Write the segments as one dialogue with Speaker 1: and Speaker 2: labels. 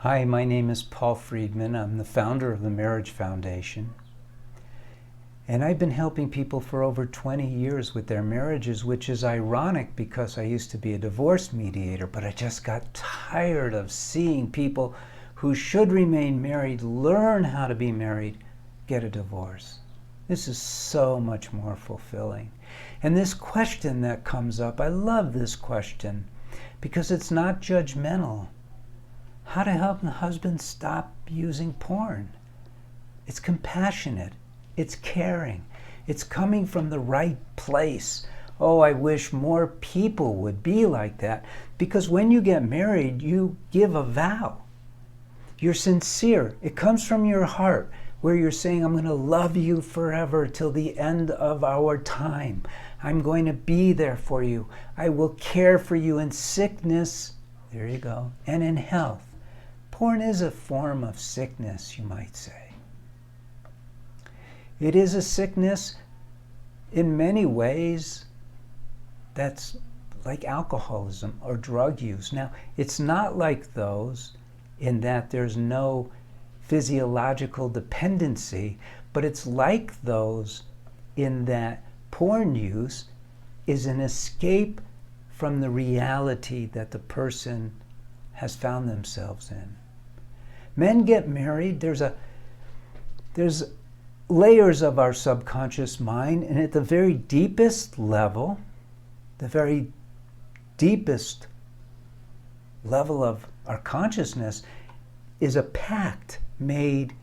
Speaker 1: Hi, my name is Paul Friedman. I'm the founder of the Marriage Foundation. And I've been helping people for over 20 years with their marriages, which is ironic because I used to be a divorce mediator, but I just got tired of seeing people who should remain married, learn how to be married, get a divorce. This is so much more fulfilling. And this question that comes up, I love this question because it's not judgmental. How to help the husband stop using porn? It's compassionate. It's caring. It's coming from the right place. Oh, I wish more people would be like that. Because when you get married, you give a vow. You're sincere. It comes from your heart where you're saying, I'm going to love you forever till the end of our time. I'm going to be there for you. I will care for you in sickness, there you go, and in health. Porn is a form of sickness, you might say. It is a sickness in many ways that's like alcoholism or drug use. Now, it's not like those in that there's no physiological dependency, but it's like those in that porn use is an escape from the reality that the person has found themselves in. Men get married, there's layers of our subconscious mind, and at the very deepest level, the very deepest level of our consciousness is a pact made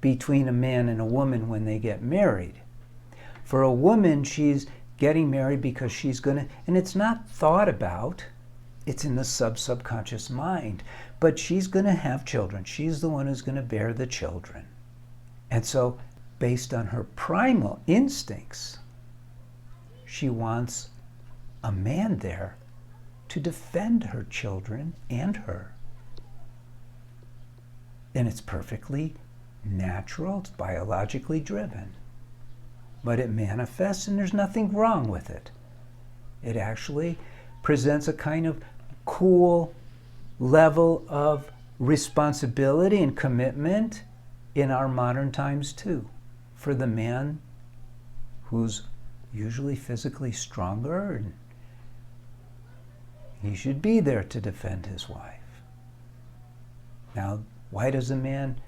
Speaker 1: between a man and a woman when they get married. For a woman, she's getting married because she's gonna, and it's not thought about, it's in the subconscious mind, but she's gonna have children. She's the one who's gonna bear the children. And so, based on her primal instincts, she wants a man there to defend her children and her. And it's perfectly natural, it's biologically driven. But it manifests and there's nothing wrong with it. It actually presents a kind of cool level of responsibility and commitment in our modern times too. For the man who's usually physically stronger, and he should be there to defend his wife. Now, why does a man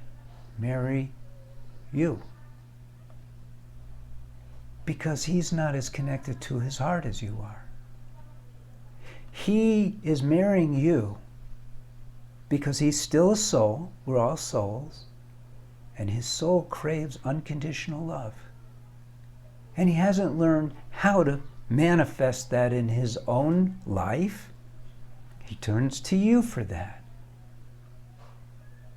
Speaker 1: marry you? Because he's not as connected to his heart as you are. He is marrying you because he's still a soul, we're all souls, and his soul craves unconditional love. And he hasn't learned how to manifest that in his own life. He turns to you for that.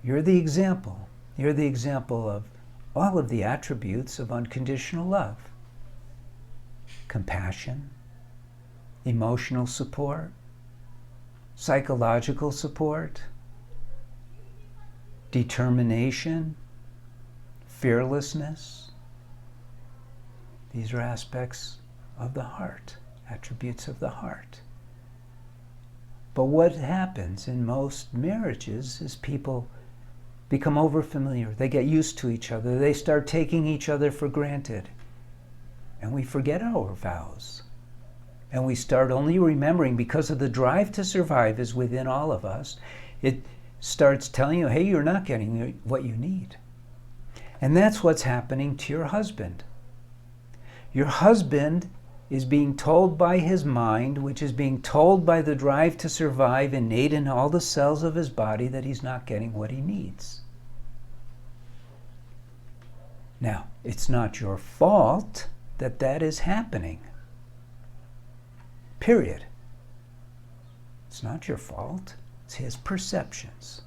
Speaker 1: You're the example. You're the example of all of the attributes of unconditional love. Compassion, emotional support, psychological support, determination, fearlessness. These are aspects of the heart, attributes of the heart. But what happens in most marriages is people become overfamiliar. They get used to each other. They start taking each other for granted. And we forget our vows. And we start only remembering, because of the drive to survive is within all of us, it starts telling you, hey, you're not getting what you need. And that's what's happening to your husband. Your husband is being told by his mind, which is being told by the drive to survive innate in all the cells of his body, that he's not getting what he needs. Now, it's not your fault that that is happening. Period. It's not your fault. It's his perceptions.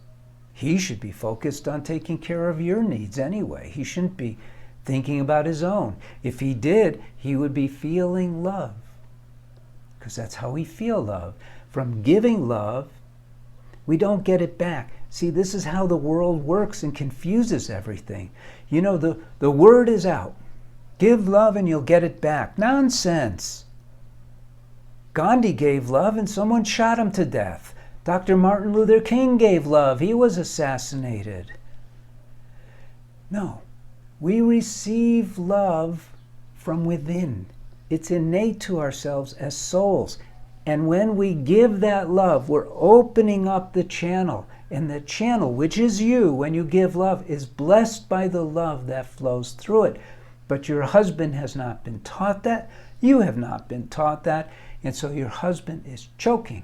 Speaker 1: He should be focused on taking care of your needs anyway. He shouldn't be thinking about his own. If he did, he would be feeling love. Because that's how we feel love. From giving love, we don't get it back. See, this is how the world works and confuses everything. You know, the word is out. Give love and you'll get it back. Nonsense. Gandhi gave love and someone shot him to death. Dr. Martin Luther King gave love. He was assassinated. No, we receive love from within. It's innate to ourselves as souls. And when we give that love, we're opening up the channel. And the channel, which is you, when you give love, is blessed by the love that flows through it. But your husband has not been taught that. You have not been taught that. And so your husband is choking.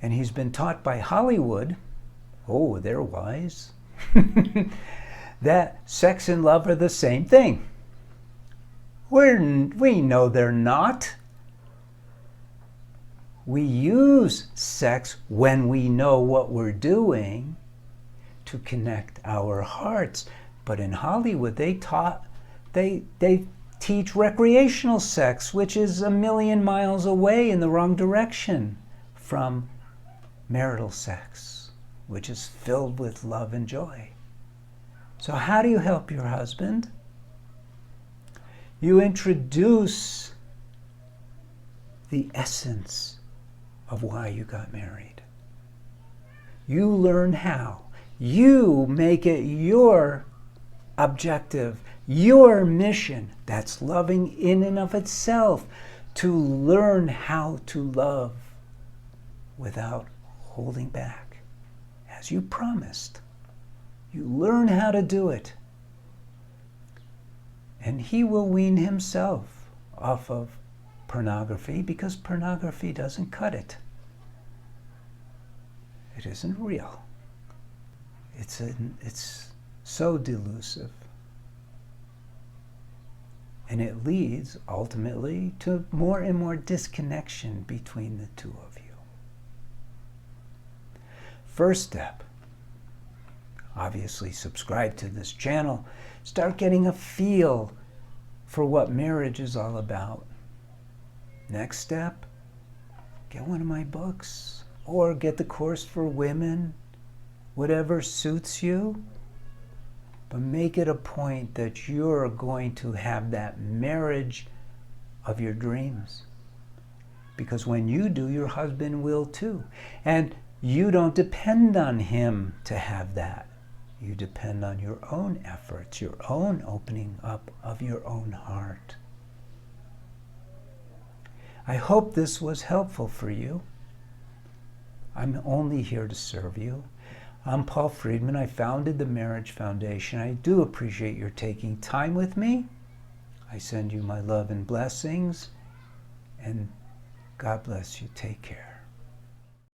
Speaker 1: And he's been taught by Hollywood, oh, they're wise, that sex and love are the same thing. We know they're not. We use sex when we know what we're doing to connect our hearts. But in Hollywood, they teach recreational sex, which is a million miles away in the wrong direction from marital sex, which is filled with love and joy. So how do you help your husband? You introduce the essence of why you got married. You learn how. You make it your objective, your mission. That's loving in and of itself, to learn how to love without holding back, as you promised. You learn how to do it. And he will wean himself off of pornography, because pornography doesn't cut it. It isn't real. It's so delusive. And it leads ultimately to more and more disconnection between the two of you. First step, obviously subscribe to this channel. Start getting a feel for what marriage is all about. Next step, get one of my books or get the course for women, whatever suits you. But make it a point that you're going to have that marriage of your dreams. Because when you do, your husband will too. And you don't depend on him to have that. You depend on your own efforts, your own opening up of your own heart. I hope this was helpful for you. I'm only here to serve you. I'm Paul Friedman. I founded the Marriage Foundation. I do appreciate your taking time with me. I send you my love and blessings, and God bless you. Take care.